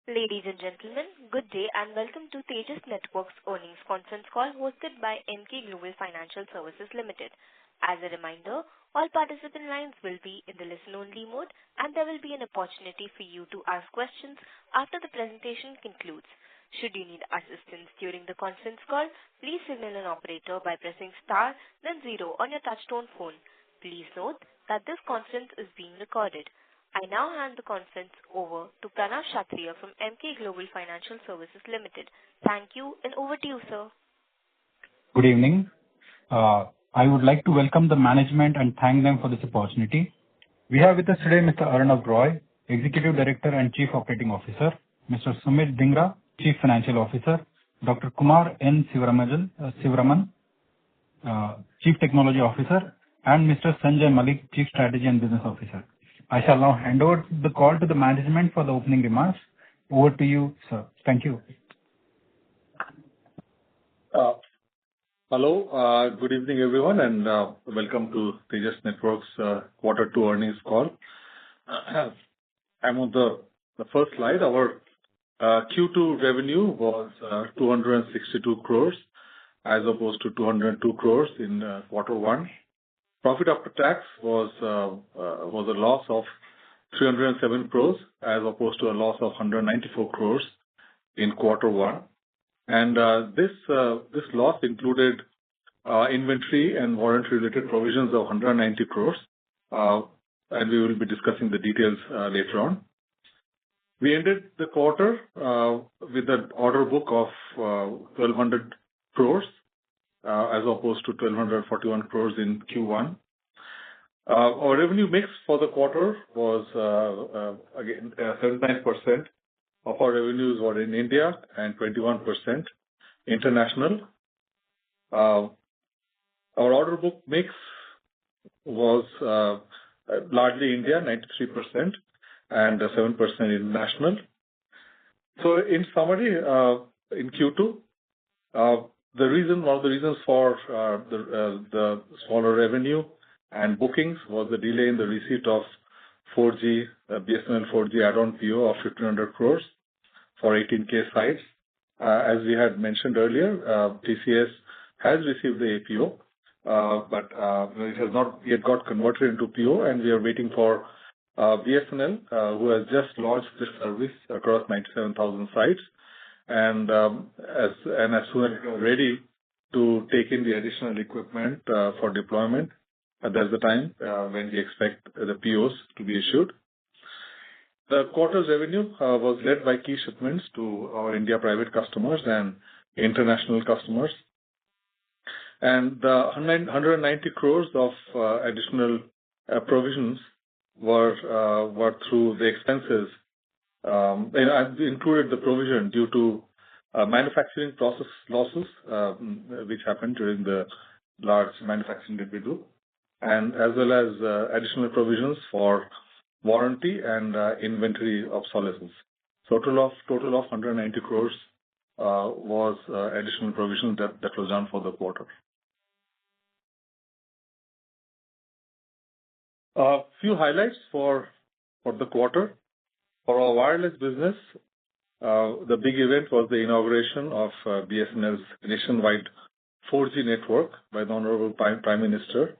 Ladies and gentlemen, good day and welcome to Tejas Networks earnings conference call hosted by Emkay Global Financial Services Limited. As a reminder, all participant lines will be in the listen-only mode, and there will be an opportunity for you to ask questions after the presentation concludes. Should you need assistance during the conference call, please signal an operator by pressing star then zero on your touchtone phone. Please note that this conference is being recorded. I now hand the conference over to Pranav Kshatriya from Emkay Global Financial Services Limited. Thank you, and over to you, sir. Good evening. I would like to welcome the management and thank them for this opportunity. We have with us today Mr. Arnav Roy, Executive Director and Chief Operating Officer, Mr. Sumit Dhingra, Chief Financial Officer, Dr. Kumar N. Sivaraman, Chief Technology Officer, and Mr. Sanjay Malik, Chief Strategy and Business Officer. I shall now hand over the call to the management for the opening remarks. Over to you, sir. Thank you. Hello. Good evening, everyone, and welcome to Tejas Networks Quarter 2 earnings call. I'm on the first slide. Our Q2 revenue was 262 crores as opposed to 202 crores in Quarter 1. Profit after tax was a loss of 307 crores as opposed to a loss of 194 crores in Quarter 1. And this loss included inventory and warranty-related provisions of 190 crores, and we will be discussing the details later on. We ended the quarter with an order book of 1,200 crores as opposed to 1,241 crores in Q1. Our revenue mix for the quarter was, again, 79% of our revenues were in India and 21% international. Our order book mix was largely India, 93%, and 7% international. So in summary, in Q2, one of the reasons for the smaller revenue and bookings was the delay in the receipt of 4G, BSNL 4G add-on PO of 1,500 crores for 18K sites. As we had mentioned earlier, TCS has received the APO, but it has not yet got converted into PO, and we are waiting for BSNL, who has just launched this service across 97,000 sites. And as soon as we're ready to take in the additional equipment for deployment, that's the time when we expect the POs to be issued. The quarter's revenue was led by key shipments to our India private customers and international customers. And the 190 crores of additional provisions were through the expenses. And I've included the provision due to manufacturing process losses, which happened during the large manufacturing that we do, and as well as additional provisions for warranty and inventory obsolescence. So total of 190 crores was additional provision that was done for the quarter. A few highlights for the quarter. For our wireless business, the big event was the inauguration of BSNL's nationwide 4G network by the Honorable Prime Minister.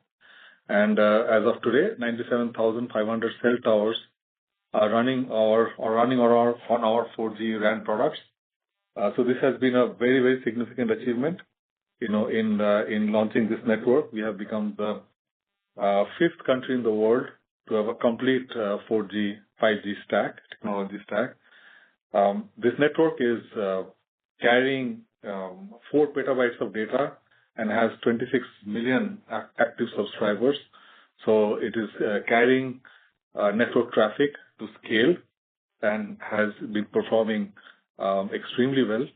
And as of today, 97,500 cell towers are running on our 4G RAN products. So this has been a very, very significant achievement. In launching this network, we have become the fifth country in the world to have a complete 4G, 5G technology stack. This network is carrying 4 petabytes of data and has 26 million active subscribers. So it is carrying network traffic to scale and has been performing extremely well,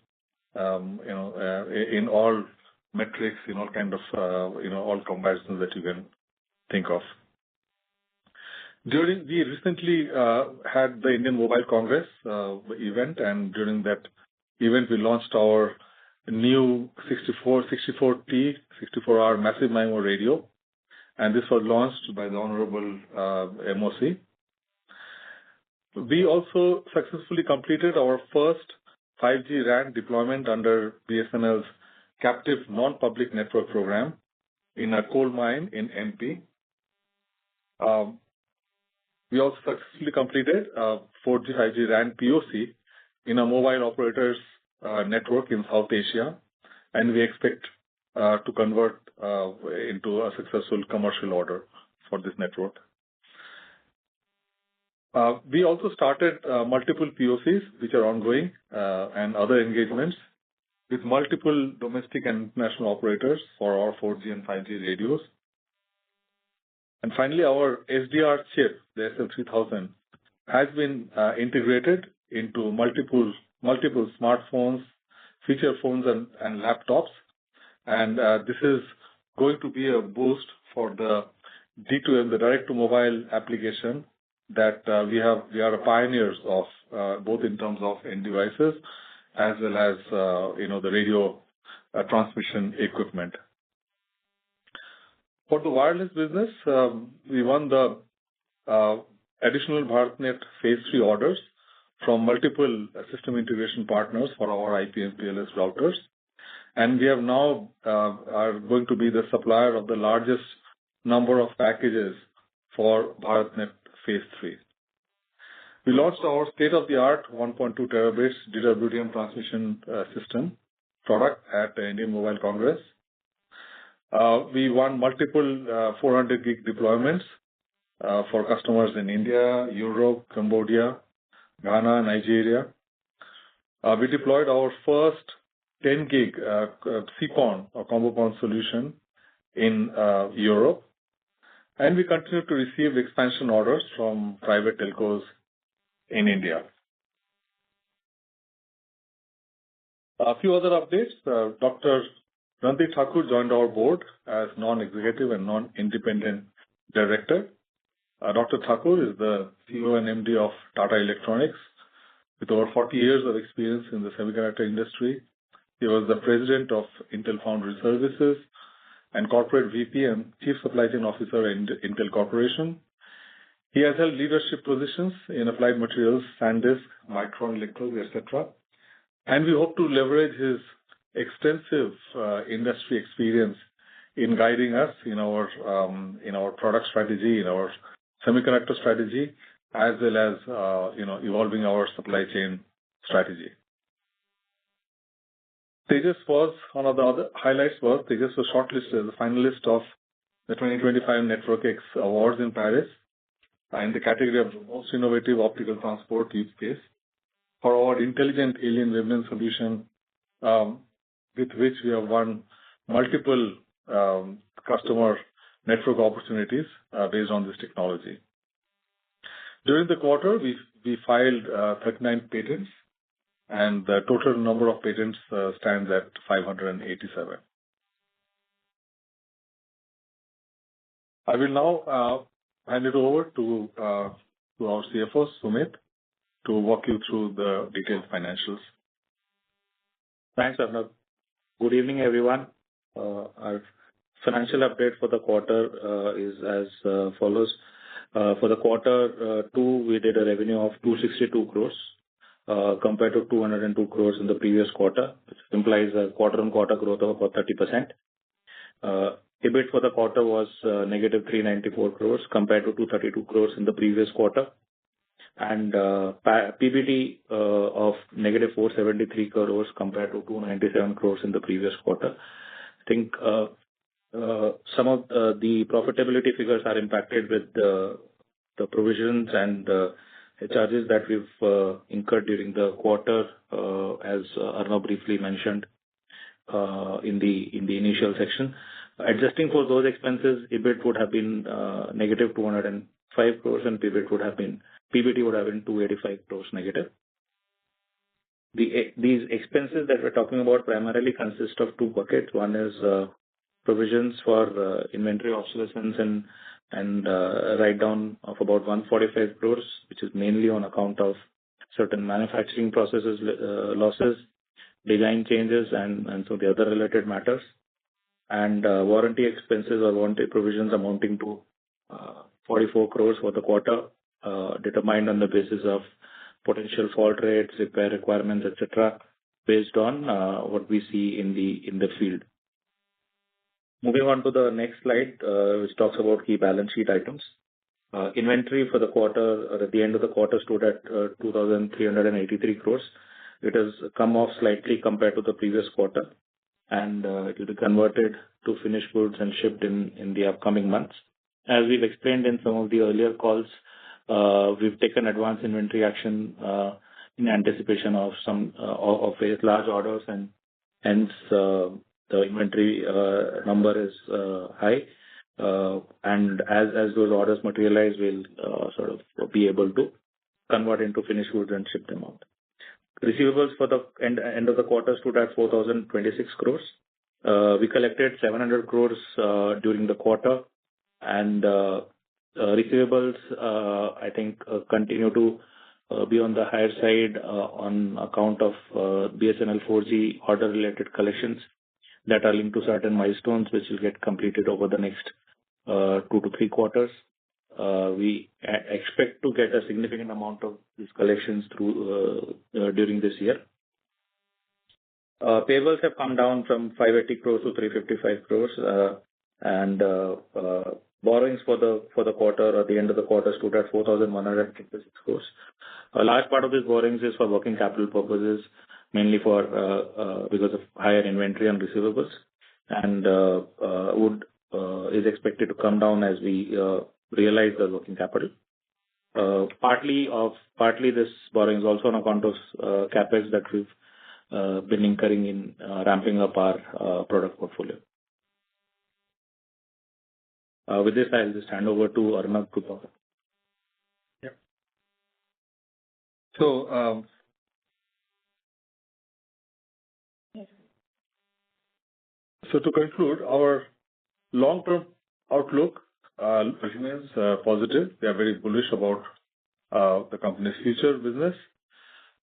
in all metrics, in all kind of, all comparisons that you can think of. We recently had the Indian Mobile Congress event, and during that event, we launched our new 64T, 64-hour massive MIMO radio, and this was launched by the Honorable MOC. We also successfully completed our first 5G RAN deployment under BSNL's captive non-public network program in a coal mine in MP. We also successfully completed 4G 5G RAN POC in a mobile operator's network in South Asia, and we expect to convert into a successful commercial order for this network. We also started multiple POCs, which are ongoing, and other engagements with multiple domestic and international operators for our 4G and 5G radios. And finally, our SDR chip, the SL3000, has been integrated into multiple smartphones, feature phones, and laptops. And this is going to be a boost for the D2M, the direct-to-mobile application that we are pioneers of, both in terms of end devices as well as the radio transmission equipment. For the wireless business, we won the additional BharatNet Phase 3 orders from multiple system integration partners for our IP/MPLS routers, and we have now are going to be the supplier of the largest number of packages for BharatNet Phase 3. We launched our state-of-the-art 1.2 terabits DWDM transmission system product at the Indian Mobile Congress. We won multiple 400 gig deployments for customers in India, Europe, Cambodia, Ghana, Nigeria. We deployed our first 10 gig CPON or combo PON solution in Europe, and we continue to receive expansion orders from private telcos in India. A few other updates. Dr. Randeep Thakur joined our board as non-executive and non-independent director. Dr. Thakur is the CEO and MD of Tata Electronics with over 40 years of experience in the semiconductor industry. He was the president of Intel Foundry Services and corporate VP and Chief Supply Chain Officer in Intel Corporation. He has held leadership positions in Applied Materials, SanDisk, Micron Electronics, etc. And we hope to leverage his extensive industry experience in guiding us in our product strategy, in our semiconductor strategy, as well as evolving our supply chain strategy. Tejas was one of the other highlights. Tejas was shortlisted as a finalist of the 2025 Network X Awards in Paris in the category of most innovative optical transport use case for our intelligent alien wavelength solution, with which we have won multiple customer network opportunities based on this technology. During the quarter, we filed 39 patents, and the total number of patents stands at 587. I will now hand it over to our CFO, Sumit, to walk you through the detailed financials. Thanks, Arnab. Good evening, everyone. Our financial update for the quarter is as follows. For the quarter 2, we did a revenue of 262 crores compared to 202 crores in the previous quarter, which implies a quarter-on-quarter growth of about 30%. EBIT for the quarter was negative 394 crores compared to 232 crores in the previous quarter, and PBT of negative 473 crores compared to 297 crores in the previous quarter. I think some of the profitability figures are impacted with the provisions and charges that we've incurred during the quarter, as Arnab briefly mentioned in the initial section. Adjusting for those expenses, EBIT would have been negative 205 crores and PBT would have been 285 crores negative. These expenses that we're talking about primarily consist of two buckets. One is provisions for inventory obsolescence and write down of about 145 crores, which is mainly on account of certain manufacturing processes losses, design changes, and so the other related matters, and warranty expenses or warranty provisions amounting to 44 crores for the quarter, determined on the basis of potential fault rates, repair requirements, etc., based on what we see in the field. Moving on to the next slide, which talks about key balance sheet items. Inventory for the quarter, or at the end of the quarter, stood at 2,383 crores. It has come off slightly compared to the previous quarter, and it will be converted to finished goods and shipped in the upcoming months. As we've explained in some of the earlier calls, we've taken advance inventory action in anticipation of some of various large orders, and hence the inventory number is high. And as those orders materialize, we'll sort of be able to convert into finished goods and ship them out. Receivables for the end of the quarter stood at 4,026 crores. We collected 700 crores during the quarter, and receivables, I think, continue to be on the higher side on account of BSNL 4G order-related collections that are linked to certain milestones, which will get completed over the next 2 to 3 quarters. We expect to get a significant amount of these collections through during this year. Payables have come down from 580 crores to 355 crores, and borrowings for the quarter, at the end of the quarter, stood at 4,156 crores. A large part of these borrowings is for working capital purposes, mainly for because of higher inventory and receivables, and is expected to come down as we realize the working capital. Partly this borrowing is also on account of capex that we've been incurring in ramping up our product portfolio. With this, I'll just hand over to Arnab to talk. Yeah. So to conclude, our long-term outlook remains positive. We are very bullish about the company's future business.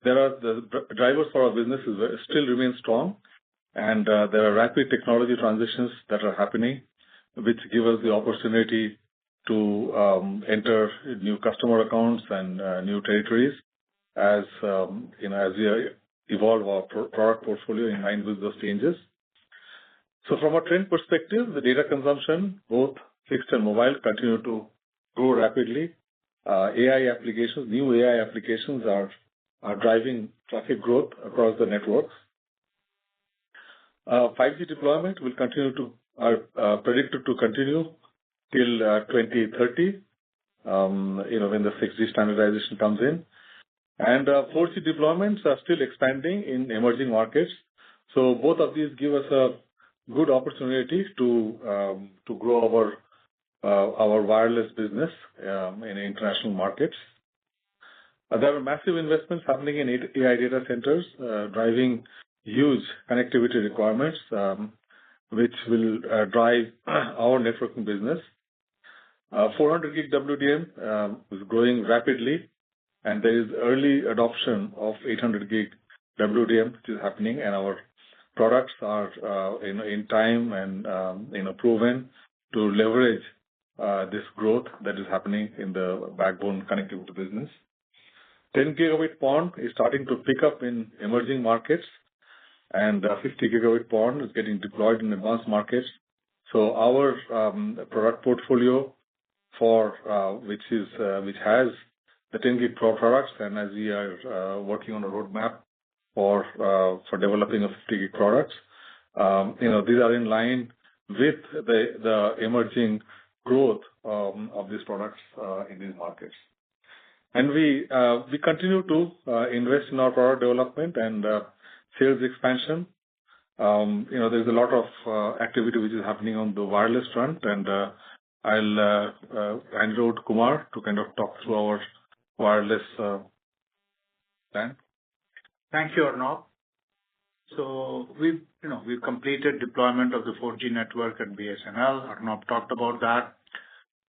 The drivers for our business still remain strong, and there are rapid technology transitions that are happening, which give us the opportunity to enter new customer accounts and new territories as as we evolve our product portfolio in line with those changes. So from a trend perspective, the data consumption, both fixed and mobile, continue to grow rapidly. New AI applications are driving traffic growth across the networks. 5G deployment will predicted to continue till 2030, when the 6G standardization comes in. And 4G deployments are still expanding in emerging markets. So both of these give us a good opportunity to grow our wireless business in international markets. There are massive investments happening in AI data centers, driving huge connectivity requirements, which will drive our networking business. 400 gig WDM is growing rapidly, and there is early adoption of 800 gig WDM, which is happening, and our products are in time and proven to leverage this growth that is happening in the backbone connectivity business. 10 gigabit PON is starting to pick up in emerging markets, and 50 gigabit PON is getting deployed in advanced markets. So our product portfolio which has the 10 gig Pro products, and as we are working on a roadmap for developing a 50 gig products, these are in line with the emerging growth of these products in these markets. And we continue to invest in our product development and sales expansion. There's a lot of activity which is happening on the wireless front, and I'll hand it over to Kumar to kind of talk through our wireless plan. Thank you, Arnab. So we've completed deployment of the 4G network at BSNL. Arnab talked about that.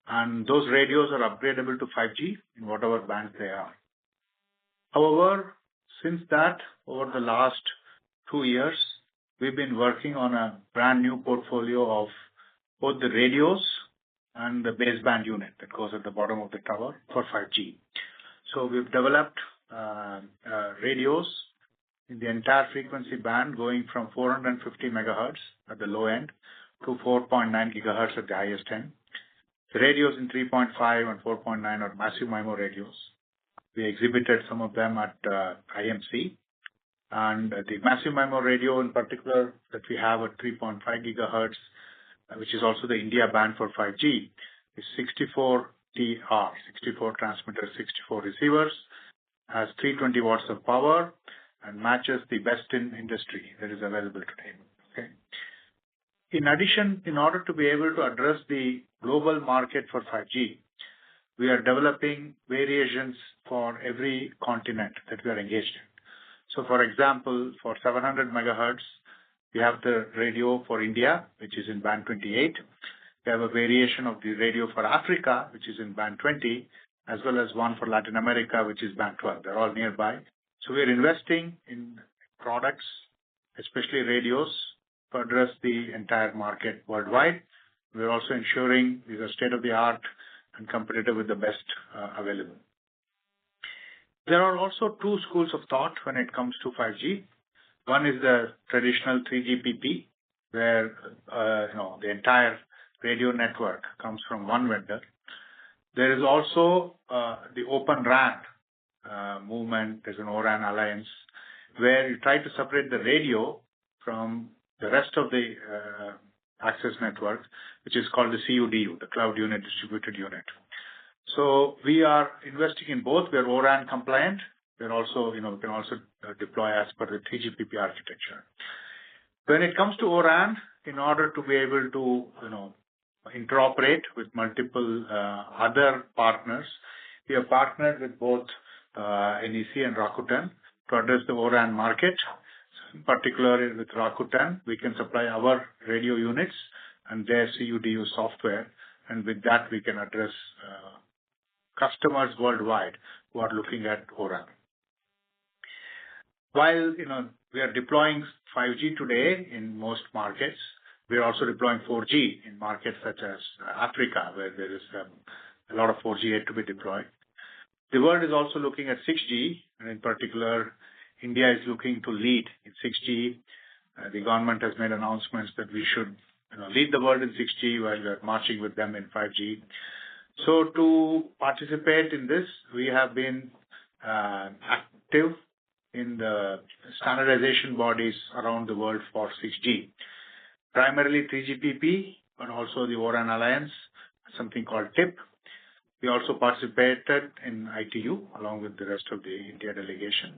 And those radios are upgradable to 5G in whatever band they are. However, since that, over the last 2 years, we've been working on a brand new portfolio of both the radios and the baseband unit that goes at the bottom of the tower for 5G. So we've developed radios in the entire frequency band going from 450 megahertz at the low end to 4.9 gigahertz at the highest end. The radios in 3.5 and 4.9 are massive MIMO radios. We exhibited some of them at IMC. And the massive MIMO radio in particular that we have at 3.5 gigahertz, which is also the India band for 5G, is 64 TR, 64 transmitters, 64 receivers, has 320 watts of power, and matches the best in industry that is available today. Okay. In addition, in order to be able to address the global market for 5G, we are developing variations for every continent that we are engaged in. So, for example, for 700 megahertz, we have the radio for India, which is in band 28. We have a variation of the radio for Africa, which is in band 20, as well as one for Latin America, which is band 12. They're all nearby. So we're investing in products, especially radios, to address the entire market worldwide. We're also ensuring these are state-of-the-art and competitive with the best available. There are also two schools of thought when it comes to 5G. One is the traditional 3GPP, where the entire radio network comes from one vendor. There is also the Open RAN movement. There's an ORAN alliance where you try to separate the radio from the rest of the access network, which is called the CUDU, the Cloud Unit Distributed Unit. So we are investing in both. We are ORAN compliant. We're also, we can also deploy as per the 3GPP architecture. When it comes to ORAN, in order to be able to, interoperate with multiple other partners, we have partnered with both NEC and Rakuten to address the ORAN market. In particular, with Rakuten, we can supply our radio units and their CUDU software, and with that, we can address customers worldwide who are looking at ORAN. While we are deploying 5G today in most markets, we are also deploying 4G in markets such as Africa, where there is a lot of 4G yet to be deployed. The world is also looking at 6G, and in particular, India is looking to lead in 6G. The government has made announcements that we should lead the world in 6G while we are marching with them in 5G. So to participate in this, we have been active in the standardization bodies around the world for 6G. Primarily 3GPP, but also the ORAN Alliance, something called TIP. We also participated in ITU along with the rest of the India delegation.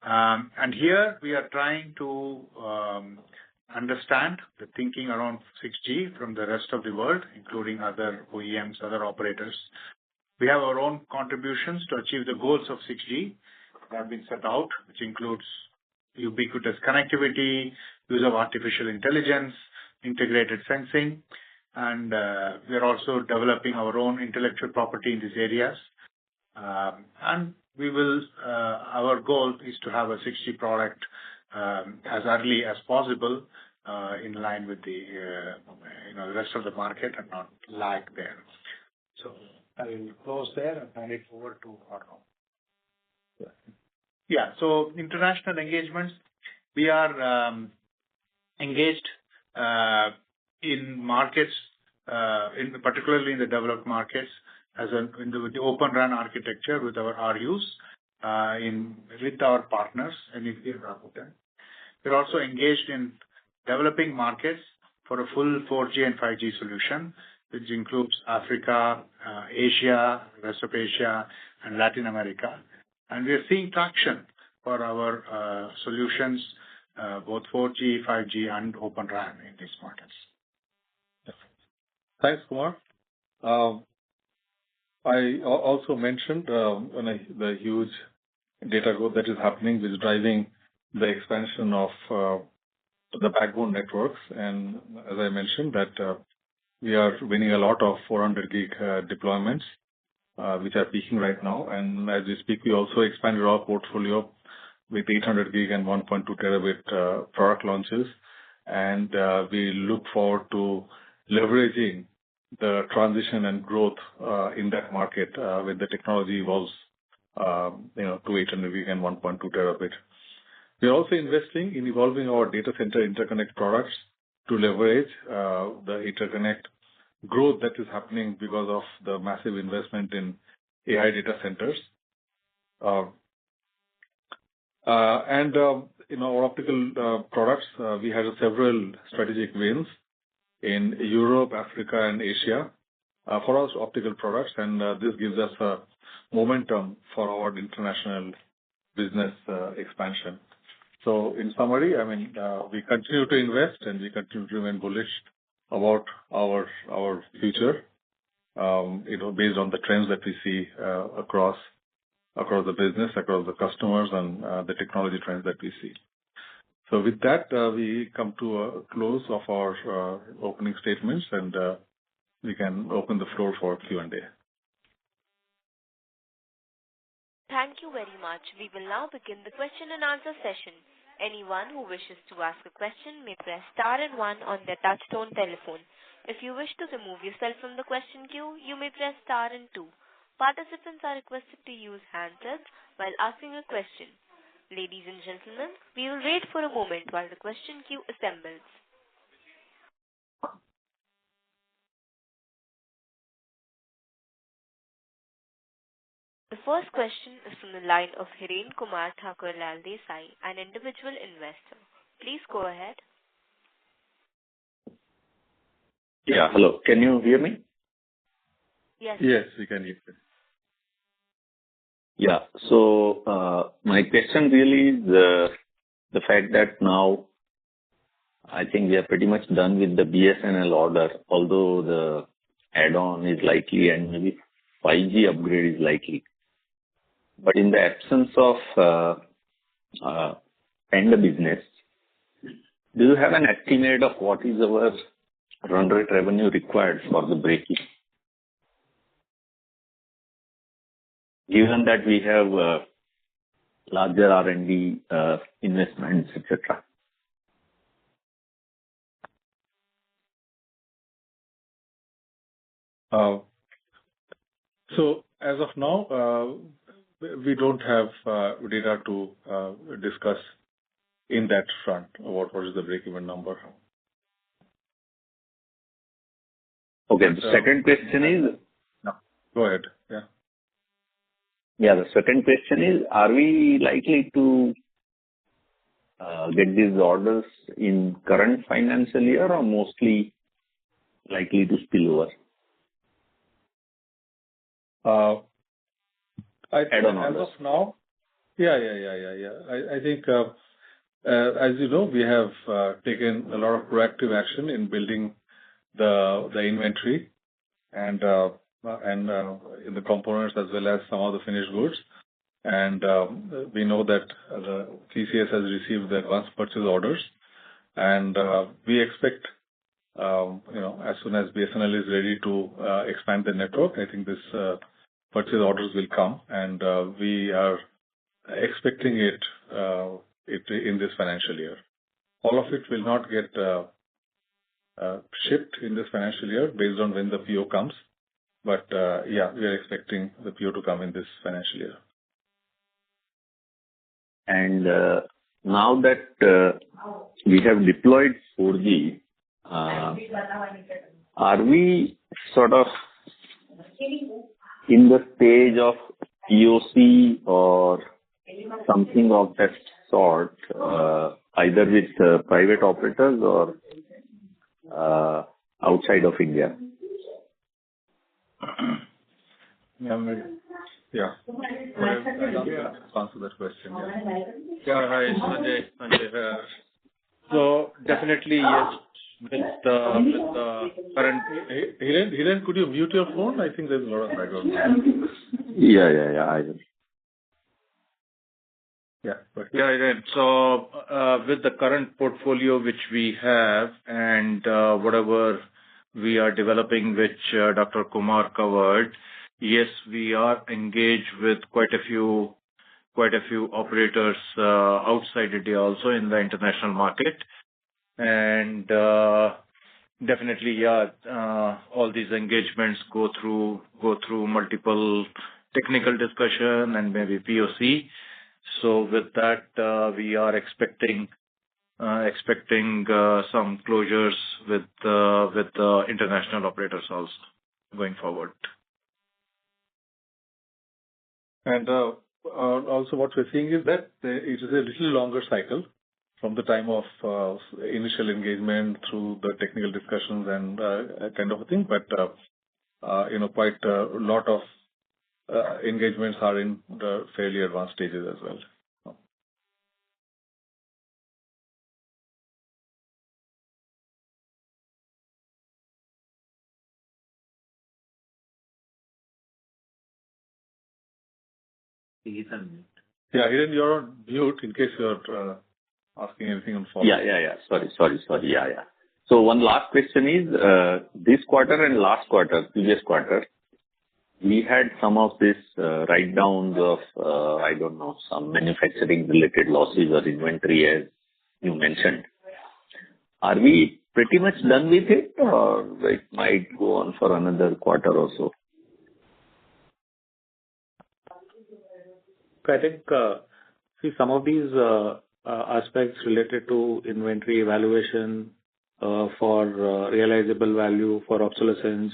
And here we are trying to understand the thinking around 6G from the rest of the world, including other OEMs, other operators. We have our own contributions to achieve the goals of 6G that have been set out, which includes ubiquitous connectivity, use of artificial intelligence, integrated sensing, and we are also developing our own intellectual property in these areas. And we will, our goal is to have a 6G product as early as possible in line with the the rest of the market and not lag there. So I will close there and hand it over to Arnav. Yeah, so international engagements, we are engaged in markets, particularly in the developed markets, with the Open RAN architecture with our RUs, with our partners, NEC and Rakuten. We're also engaged in developing markets for a full 4G and 5G solution, which includes Africa, Asia, rest of Asia, and Latin America. And we are seeing traction for our solutions, both 4G, 5G, and Open RAN in these markets. Thanks, Kumar. I also mentioned the huge data growth that is happening, which is driving the expansion of the backbone networks. And as I mentioned, that we are winning a lot of 400 gig deployments, which are peaking right now. And as we speak, we also expanded our portfolio with 800 gig and 1.2 terabit product launches. And we look forward to leveraging the transition and growth in that market when the technology evolves, to 800 gig and 1.2 terabit. We are also investing in evolving our data center interconnect products to leverage the interconnect growth that is happening because of the massive investment in AI data centers. And in our optical products, we had several strategic wins in Europe, Africa, and Asia for our optical products, and this gives us a momentum for our international business expansion. So in summary, we continue to invest and we continue to remain bullish about our future, based on the trends that we see across the business, across the customers, and the technology trends that we see. So with that, we come to a close of our opening statements, and we can open the floor for Q&A. Thank you very much. We will now begin the question and answer session. Anyone who wishes to ask a question may press star and 1 on their touchtone telephone. If you wish to remove yourself from the question queue, you may press star and 2. Participants are requested to use handsets while asking a question. Ladies and gentlemen, we will wait for a moment while the question queue assembles. The first question is from the line of Hiren Kumar Thakur Lal Desai, an individual investor. Please go ahead. Yeah, hello. Can you hear me? Yes. Yes, we can hear you. Yeah. So my question really is the fact that now I think we are pretty much done with the BSNL order, although the add-on is likely and maybe 5G upgrade is likely. But in the absence of end business, do you have an estimate of what is our run rate revenue required for the breaking? Given that we have larger R&D investments, etc. So as of now, we don't have data to discuss in that front about what is the break-even number. Okay. The second question is... No, go ahead. Yeah. Yeah, the second question is, are we likely to get these orders in current financial year or mostly likely to spill over? As of now, yeah. I think, as you know, we have taken a lot of proactive action in building the inventory and in the components as well as some of the finished goods. And we know that the TCS has received the advanced purchase orders, and we expect, as soon as BSNL is ready to expand the network, I think this purchase orders will come, and we are expecting it in this financial year. All of it will not get shipped in this financial year based on when the PO comes, but yeah, we are expecting the PO to come in this financial year. And now that we have deployed 4G, are we sort of in the stage of POC or something of that sort, either with private operators or outside of India? Yeah. I'll answer that question. Yeah, hi, Sanjay. So definitely, yes, with the current... Hiren, could you mute your phone? I think there's a lot of background. Yeah, I will. Yeah. Yeah, Hiren. So with the current portfolio which we have and whatever we are developing, which Dr. Kumar covered, yes, we are engaged with quite a few operators outside India, also in the international market, and Definitely, yeah. All these engagements go through multiple technical discussion and maybe POC. So with that, we are expecting some closures with the international operators also going forward. And also what we're seeing is that it is a little longer cycle from the time of initial engagement through the technical discussions and kind of a thing. But quite a lot of engagements are in the fairly advanced stages as well. Yeah, Hiren, you're on mute in case you're asking anything on follow. Yeah. Sorry. Yeah. So one last question is, this quarter and last quarter, previous quarter, we had some of this write-downs of, some manufacturing-related losses or inventory, as you mentioned. Are we pretty much done with it, or it might go on for another quarter or so? I think, some of these aspects related to inventory evaluation for realizable value, for obsolescence,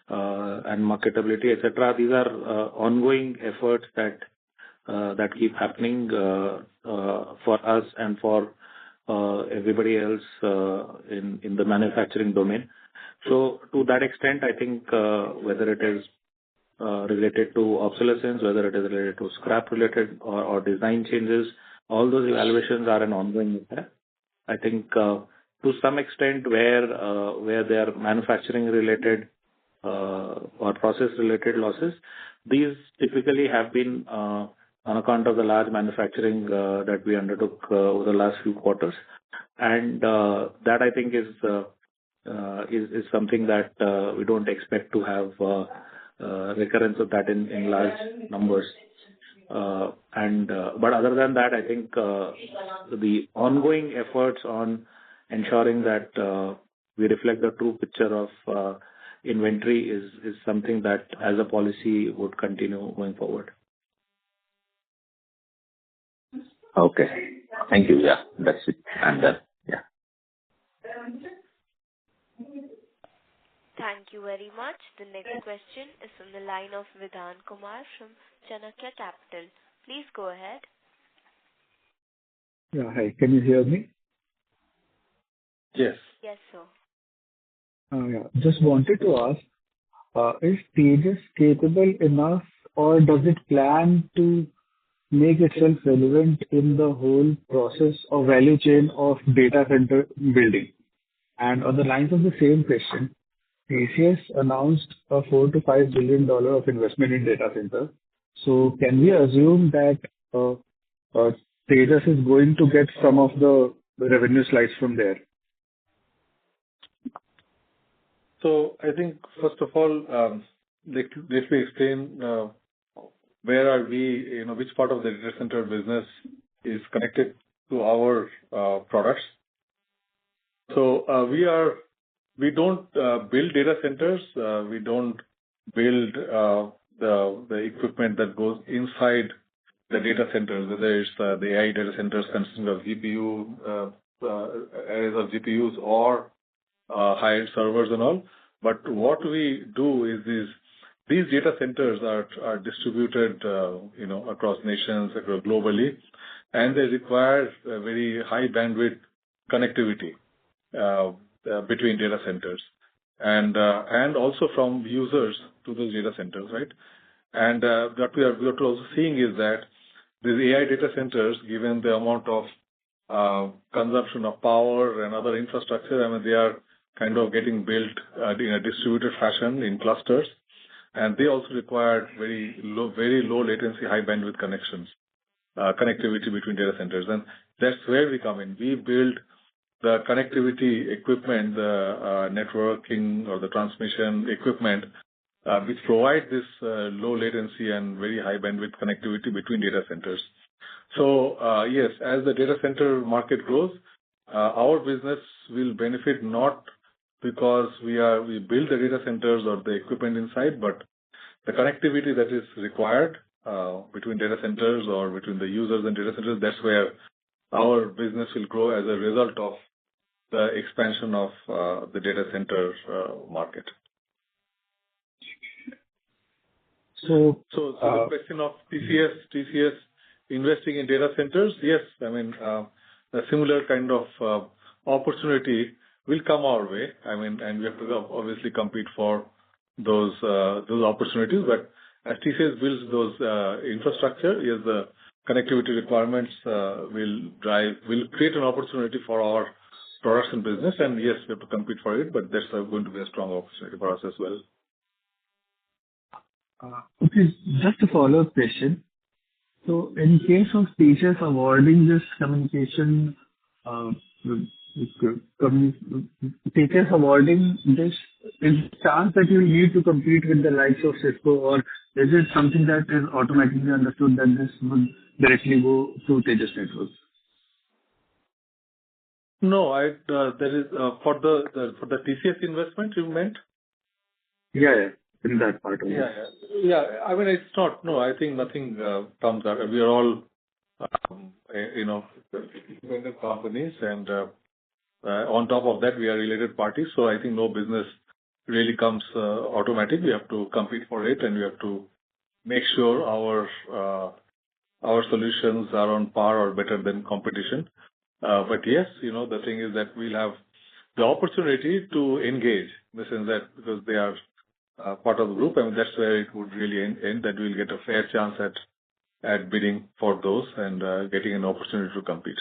and marketability, etc. These are ongoing efforts that keep happening for us and for everybody else in the manufacturing domain. So to that extent, I think whether it is related to obsolescence, whether it is related to scrap related or design changes, all those evaluations are an ongoing affair. I think to some extent where they are manufacturing related or process related losses, these typically have been on account of the large manufacturing that we undertook over the last few quarters, and that I think is something that we don't expect to have recurrence of that in large numbers. But other than that, I think the ongoing efforts on ensuring that we reflect the true picture of inventory is something that as a policy would continue going forward. Okay. Thank you. Yeah, that's it. I'm done. Yeah. Thank you very much. The next question is from the line of Vidhan Kumar from Chanakya Capital. Please go ahead. Yeah, hi. Can you hear me? Yes. Yes, sir. Yeah. Just wanted to ask, is Tejas capable enough, or does it plan to make itself relevant in the whole process or value chain of data center building? And on the lines of the same question, TCS announced a $4 to $5 billion of investment in data center. So can we assume that Tejas is going to get some of the revenue slice from there? So I think, first of all, let me explain where are we, which part of the data center business is connected to our products. So we don't build data centers. We don't build the equipment that goes inside the data centers, whether it's the AI data centers consisting of GPU, areas of GPUs or high-end servers and all. But what we do is these data centers are distributed, across nations, across globally, and they require a very high bandwidth connectivity between data centers and also from users to those data centers, right? And what we are also seeing is that these AI data centers, given the amount of consumption of power and other infrastructure, I mean, they are kind of getting built in a distributed fashion in clusters, and they also require very low latency, high bandwidth connectivity between data centers, and that's where we come in. We build the connectivity equipment, the networking or the transmission equipment, which provide this low latency and very high bandwidth connectivity between data centers. So yes, as the data center market grows, our business will benefit not because we build the data centers or the equipment inside, but the connectivity that is required between data centers or between the users and data centers, that's where our business will grow as a result of the expansion of the data center market. So The question of TCS investing in data centers, yes, I mean, a similar kind of opportunity will come our way. I mean, and we have to obviously compete for those opportunities. But as TCS builds those infrastructure, yes, the connectivity requirements will create an opportunity for our products and business. And yes, we have to compete for it, but that's going to be a strong opportunity for us as well. Okay, just a follow-up question. So in case of Tejas awarding this communication, Tejas awarding this, is the chance that you need to compete with the likes of Cisco, or is it something that is automatically understood that this would directly go to Tejas Networks? No, there is for the TCS investment you meant? Yeah, in that part of it. Yeah. I mean, it's not. No, I think nothing comes out. We are all, independent companies, and on top of that, we are related parties. So I think no business really comes automatic. We have to compete for it, and we have to make sure our solutions are on par or better than competition. But yes, the thing is that we'll have the opportunity to engage in the sense that because they are part of the group, I mean, that's where it would really end, that we'll get a fair chance at bidding for those and getting an opportunity to compete.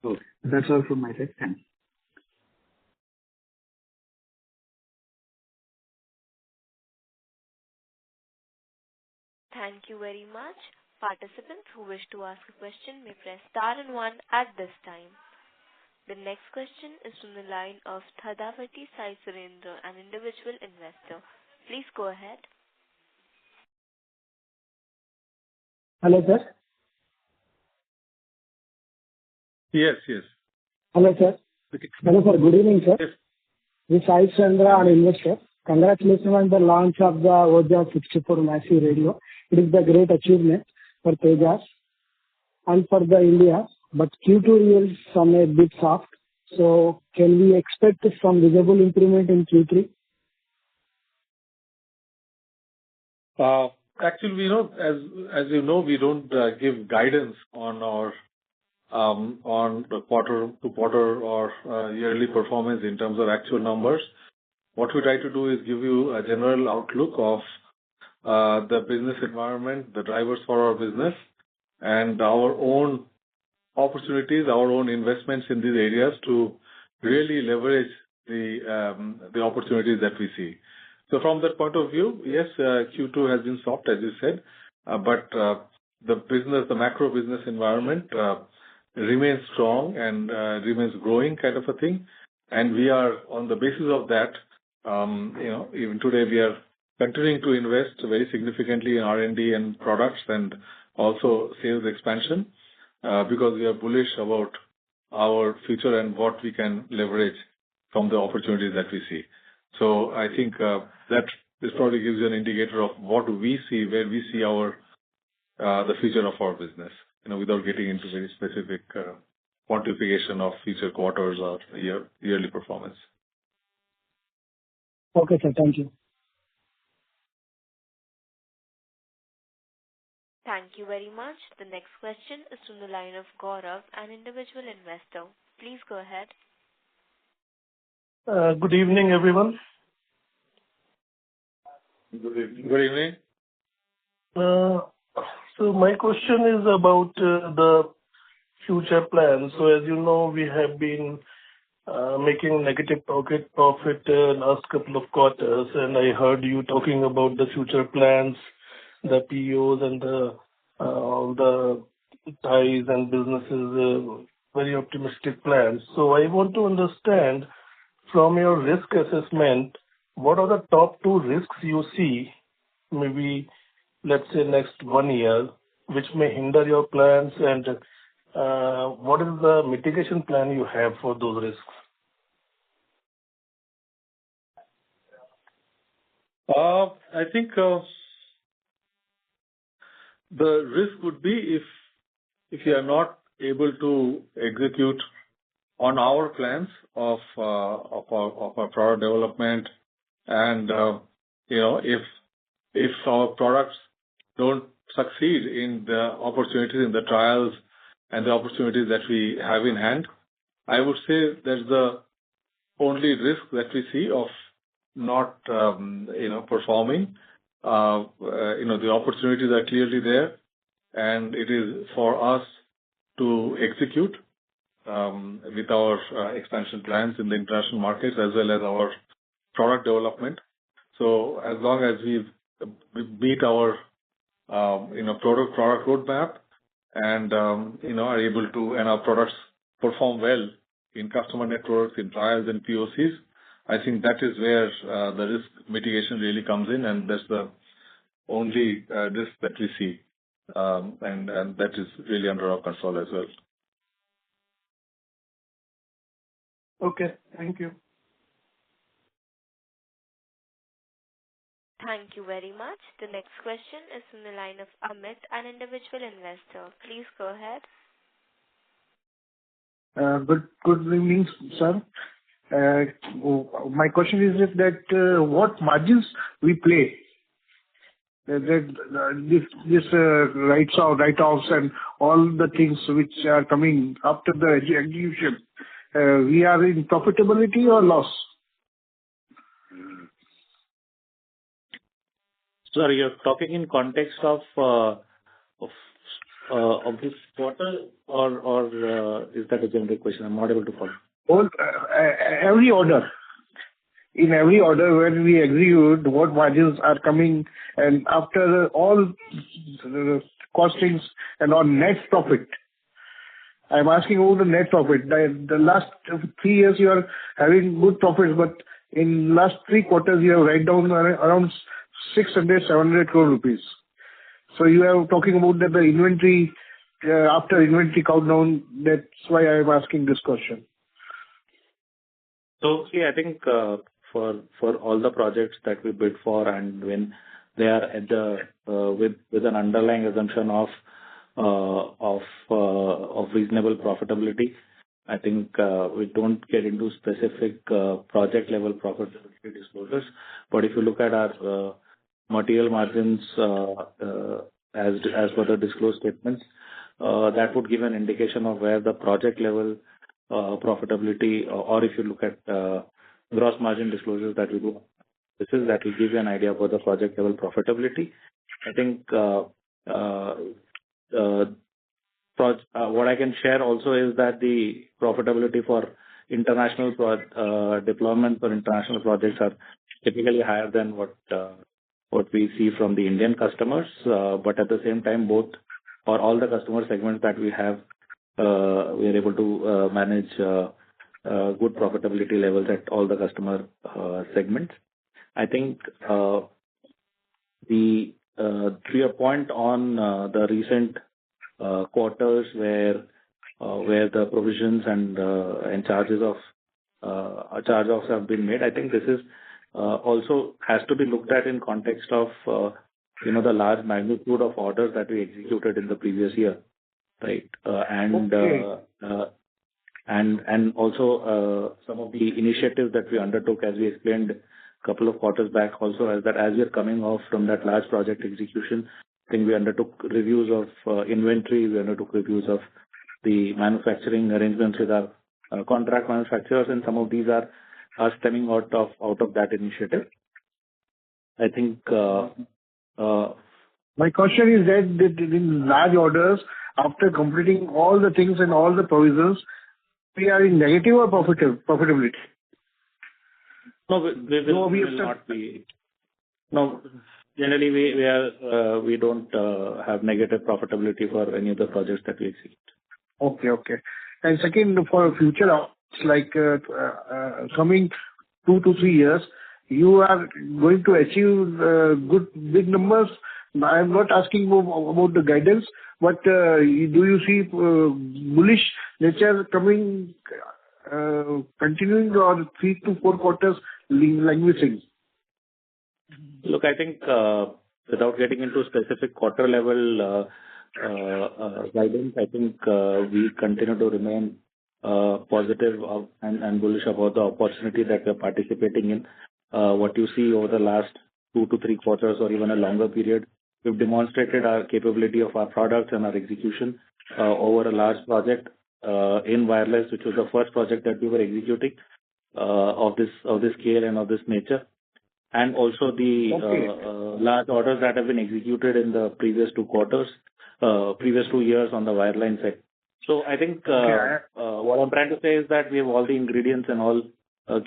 Okay. That's all from my side. Thanks. Thank you very much. Participants who wish to ask a question may press star and 1 at this time. The next question is from the line of Thadavati Sai Surendra, an individual investor. Please go ahead. Hello, sir. Yes. Hello, sir. Okay. Hello, sir. Good evening, sir. Yes. This is Sai Surendra, an investor. Congratulations on the launch of the OJA 64 massive radio. It is the great achievement for Tejas and for the India. But Q2 is some a bit soft. So can we expect some visible improvement in Q3? Actually, as you know, we don't give guidance on our on the quarter-to-quarter or yearly performance in terms of actual numbers. What we try to do is give you a general outlook of the business environment, the drivers for our business, and our own opportunities, our own investments in these areas to really leverage the opportunities that we see. So from that point of view, yes, Q2 has been soft, as you said, but the macro business environment remains strong and remains growing kind of a thing. And we are on the basis of that, even today we are continuing to invest very significantly in R&D and products and also sales expansion because we are bullish about our future and what we can leverage from the opportunities that we see. So I think that this probably gives you an indicator of what we see, where we see the future of our business, without getting into very specific quantification of future quarters or yearly performance. Okay, sir. Thank you. Thank you very much. The next question is from the line of Gaurav, an individual investor. Please go ahead. Good evening, everyone. Good evening. Good evening. So my question is about the future plans. So as you know, we have been making negative profit last couple of quarters, and I heard you talking about the future plans, the POs and all the ties and businesses, very optimistic plans. So I want to understand from your risk assessment, what are the top 2 risks you see, maybe let's say next 1 year, which may hinder your plans, and what is the mitigation plan you have for those risks? I think the risk would be if you are not able to execute on our plans of our product development, and if our products don't succeed in the opportunities in the trials and the opportunities that we have in hand, I would say that's the only risk that we see of not performing. The opportunities are clearly there, and it is for us to execute with our expansion plans in the international markets as well as our product development. So as long as we meet our product roadmap and are able to, and our products perform well in customer networks, in trials and POCs, I think that is where the risk mitigation really comes in, and that's the only risk that we see, and that is really under our control as well. Okay, thank you. Thank you very much. The next question is from the line of Amit, an individual investor. Please go ahead. Good evening, sir. My question is that what margins we play? This write-offs and all the things which are coming after the execution, we are in profitability or loss? Sir, you're talking in context of this quarter, or is that a generic question? I'm not able to follow. Every order. In every order when we execute, what margins are coming, and after all costings and on net profit. I'm asking about the net profit. The last 3 years you are having good profits, but in last 3 quarters you have write down around 600-700 crore rupees. So you are talking about that the inventory, after inventory countdown, that's why I am asking this question. So see, I think for all the projects that we bid for, and when they are at the with an underlying assumption of reasonable profitability, I think we don't get into specific project level profitability disclosures. But if you look at our material margins as per the disclosed statements, that would give an indication of where the project level profitability, or if you look at gross margin disclosures that we do, that will give you an idea about the project level profitability. I think what I can share also is that the profitability for international deployment for international projects are typically higher than what we see from the Indian customers. But at the same time, both or all the customer segments that we have, we are able to manage good profitability levels at all the customer segments. I think to your point on the recent quarters where the provisions and charge-offs have been made, I think this is also has to be looked at in context of the large magnitude of orders that we executed in the previous year, right? And also some of the initiatives that we undertook, as we explained a couple of quarters back, also as we are coming off from that large project execution. I think we undertook reviews of inventory, we undertook reviews of the manufacturing arrangements with our contract manufacturers, and some of these are stemming out of that initiative. I think my question is that in large orders, after completing all the things and all the provisions, we are in negative or profitability? No, we will not be. No, generally we don't have negative profitability for any of the projects that we execute. Okay. And second, for future, like coming 2 to 3 years, you are going to achieve good big numbers. I am not asking about the guidance, but do you see bullish nature coming, continuing, or 3 to 4 quarters languishing? Look, I think without getting into specific quarter level guidance, I think we continue to remain positive and bullish about the opportunity that we're participating in. What you see over the last 2 to 3 quarters or even a longer period, we've demonstrated our capability of our products and our execution over a large project in wireless, which was the first project that we were executing of this scale and of this nature. And also the large orders that have been executed in the previous 2 quarters, previous 2 years on the wireline side. So I think what I'm trying to say is that we have all the ingredients and all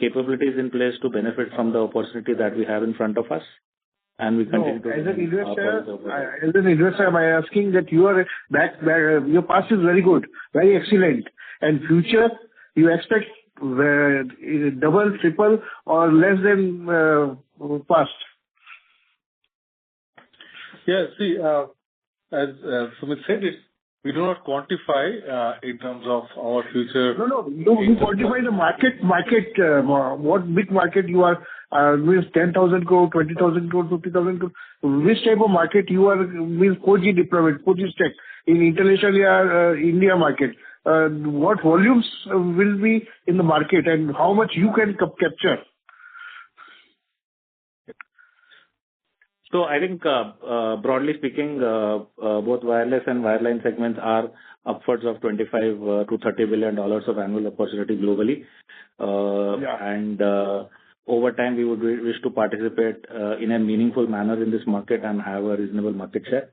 capabilities in place to benefit from the opportunity that we have in front of us. And we continue to. As an investor, am I asking that you are your past is very good, very excellent, and future you expect double, triple, or less than past? Yeah, see, as Sumit said, we do not quantify in terms of our future. No, you quantify the market. What big market you are means 10,000 crore, 20,000 crore, 50,000 crore. Which type of market you are means 4G deployment, 4G stack in international India market. What volumes will be in the market and how much you can capture? So I think broadly speaking, both wireless and wireline segments are upwards of $25 to $30 billion of annual opportunity globally. And over time, we would wish to participate in a meaningful manner in this market and have a reasonable market share.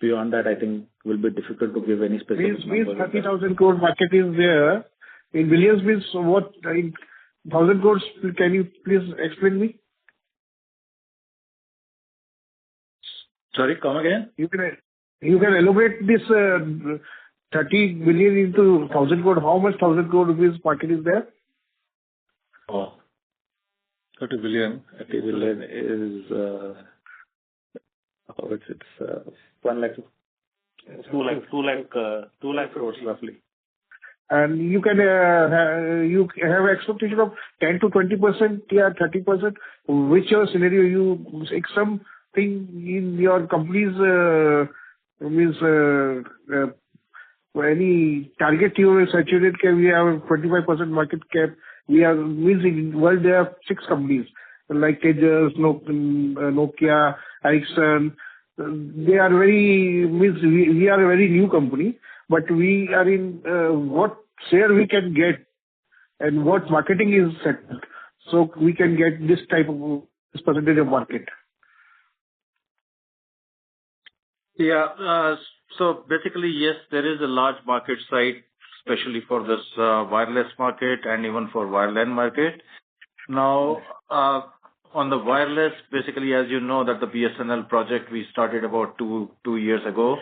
Beyond that, I think it will be difficult to give any specific means 30,000 crore market is there. In billions means what? In 1,000 crores, can you please explain me? Sorry, come again? You can elaborate this 30 billion into 1,000 crore. How much 1,000 crore rupees market is there? 30 billion. 30 billion is it's 1 lakh, 2 lakh crores roughly. And you can you have expectation of 10 to 20%, 30%. Which your scenario you make something in your company's means any target you have saturated cap, we have 25% market cap. We are means in world there are 6 companies like Tejas, Nokia, Ericsson. They are very means we are a very new company, but we are in what share we can get and what marketing is set, so we can get this type of this percentage of market. Yeah. So basically, yes, there is a large market side, especially for this wireless market and even for wireline market. Now, on the wireless, basically, as you know, that the BSNL project we started about two years ago,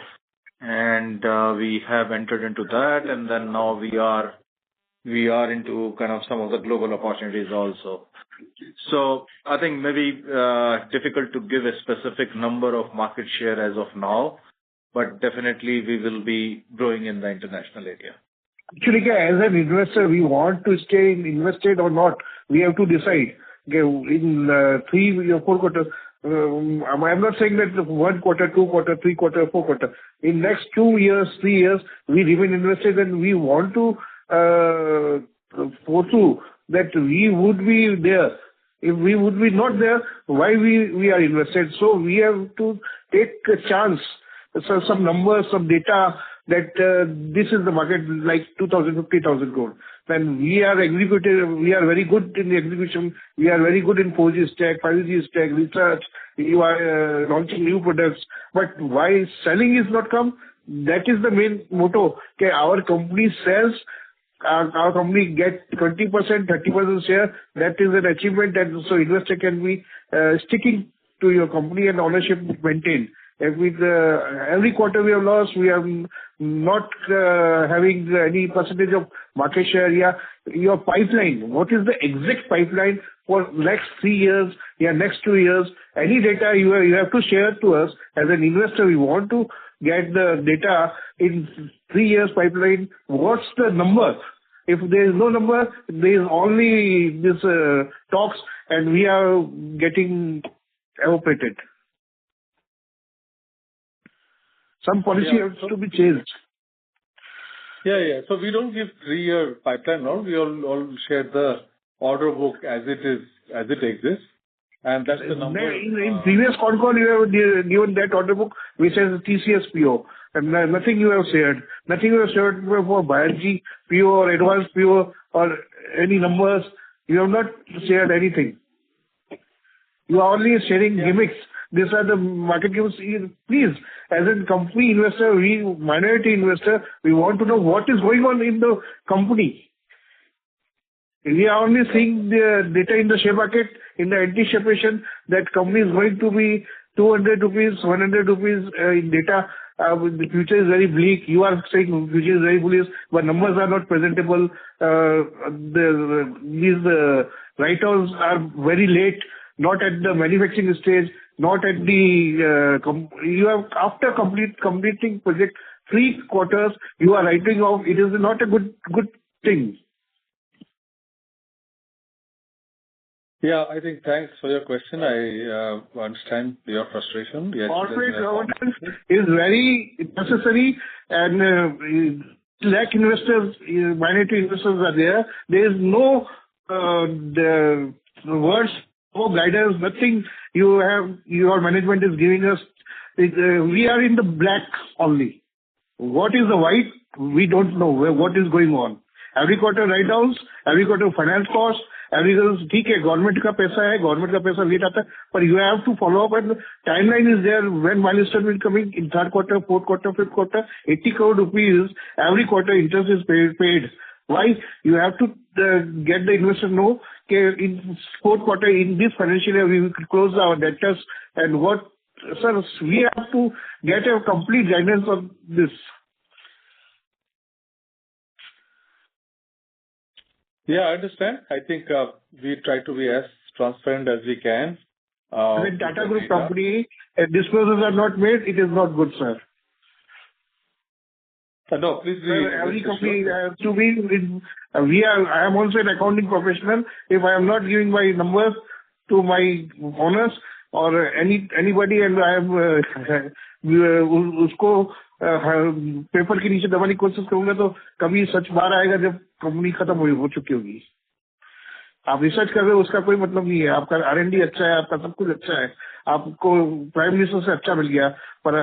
and we have entered into that, and then now we are into kind of some of the global opportunities also. So I think maybe difficult to give a specific number of market share as of now, but definitely we will be growing in the international area. Actually, as an investor, we want to stay invested or not. We have to decide. In 3 or 4 quarters, I'm not saying that 1 quarter, 2 quarter, 3 quarter, 4 quarter. In next 2 years, 3 years, we remain invested and we want to foresee that we would be there. If we would be not there, why we are invested? So we have to take a chance. So some numbers, some data that this is the market like 2,000, 50,000 crore. Then we are executive. We are very good in the execution. We are very good in 4G stack, 5G stack, research. You are launching new products. But why selling is not come? That is the main motto. Okay, our company sells. Our company get 20%, 30% share. That is an achievement, and so investor can be sticking to your company and ownership maintained. Every quarter we have lost, we are not having any percentage of market share. Yeah, your pipeline. What is the exact pipeline for next 3 years? Yeah, next 2 years. Any data you have to share to us as an investor. We want to get the data in 3 years pipeline. What's the number? If there is no number, there is only this talks, and we are getting evaporated. Some policy has to be changed. Yeah. So we don't give 3-year pipeline now. We all share the order book as it exists, and that's the number. In previous Concall, you have given that order book which has TCS PO, and nothing you have shared. Nothing you have shared for biology PO or advanced PO or any numbers. You have not shared anything. You are only sharing gimmicks. These are the market gimmicks. Please, as a company investor, minority investor, we want to know what is going on in the company. We are only seeing the data in the share market, in the anticipation that company is going to be 200 rupees, 100 rupees in data. The future is very bleak. You are saying future is very bullish, but numbers are not presentable. These write-offs are very late, not at the manufacturing stage, not at the you have after completing project 3 quarters, you are writing off. It is not a good thing. Yeah, I think thanks for your question. I understand your frustration. Yes, corporate governance is very necessary, and lakh investors, minority investors are there. There is no the words, no guidance, nothing. Your management is giving us. We are in the black only. What is the white? We don't know what is going on. Every quarter write-downs, every quarter finance costs, every quarter, ठीक है, government का पैसा late आता है, but you have to follow up, and the timeline is there when milestone will coming in 3rd quarter, 4th quarter, 5th quarter, 80 crore rupees, every quarter interest is paid. Why? You have to get the investor know that in 4th quarter, in this financial year, we will close our debtors, and what, sir, we have to get a complete guidance on this. Yeah, I understand. I think we try to be as transparent as we can. When Tata Group company disclosures are not made, it is not good, sir. No, please. Sir, every company has to be. I am also an accounting professional. If I am not giving my numbers to my owners or anybody, and I am उसको paper के नीचे दबाने की कोशिश करूंगा तो कभी सच बाहर आएगा जब कंपनी खत्म हो चुकी होगी. आप रिसर्च कर रहे हो उसका कोई मतलब नहीं है. आपका R&D अच्छा है, आपका सब कुछ अच्छा है, आपको प्राइम मिनिस्टर से अच्छा मिल गया, पर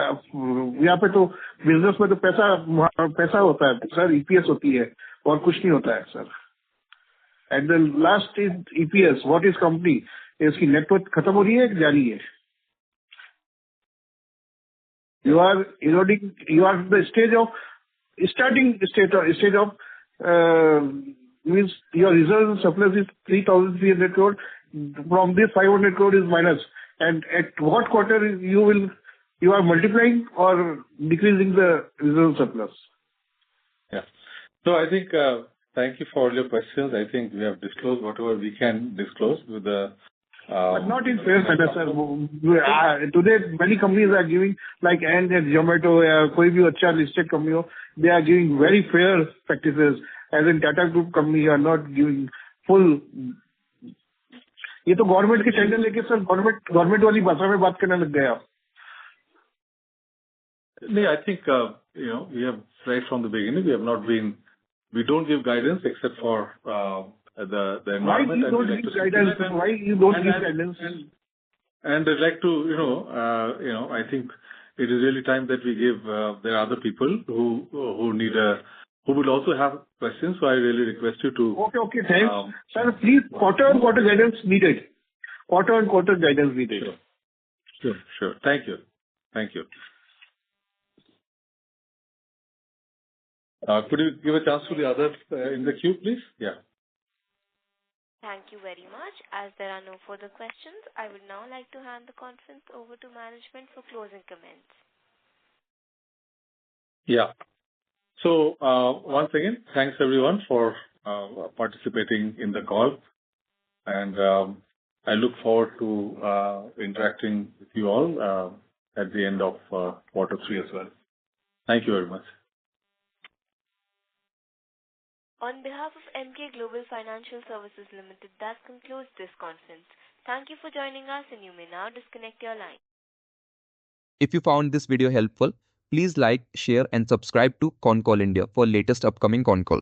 यहाँ पे तो बिजनेस में तो पैसा होता है सर. EPS होती है और कुछ नहीं होता है sir. At the last is EPS. What is company? इसकी नेटवर्थ खत्म हो रही है, जारी है. You are eroding. You are the stage of means your reserve surplus is 3,300 crore. From this 500 crore is minus. And at what quarter you are multiplying or decreasing the reserve surplus? Yeah. So I think thank you for all your questions. I think we have disclosed whatever we can disclose with the. But not in fair manner, sir. Today, many companies are giving, like and Zomato, कोई भी अच्छा listed company हो, they are giving very fair practices. As in Tata Group company, you are not giving full. ये तो government के tender लेके sir government वाली भाषा में बात करने लग गए आप. No, I think we have right from the beginning. We don't give guidance except for the environment. Why you don't give guidance? And I'd like to, I think it is really time that we give. There are other people who will also have questions. So I really request you to. Okay. Thanks, sir. Please, quarter-on-quarter guidance needed. Quarter-on-quarter guidance needed. Sure. Thank you. Could you give a chance to the others in the queue, please? Yeah. Thank you very much. As there are no further questions, I would now like to hand the conference over to management for closing comments. Yeah. So once again, thanks everyone for participating in the call, and I look forward to interacting with you all at the end of Q3 as well. Thank you very much. On behalf of Emkay Global Financial Services Limited, that concludes this conference. Thank you for joining us, and you may now disconnect your line. If you found this video helpful, please like, share and subscribe to Concall India for latest upcoming Concall.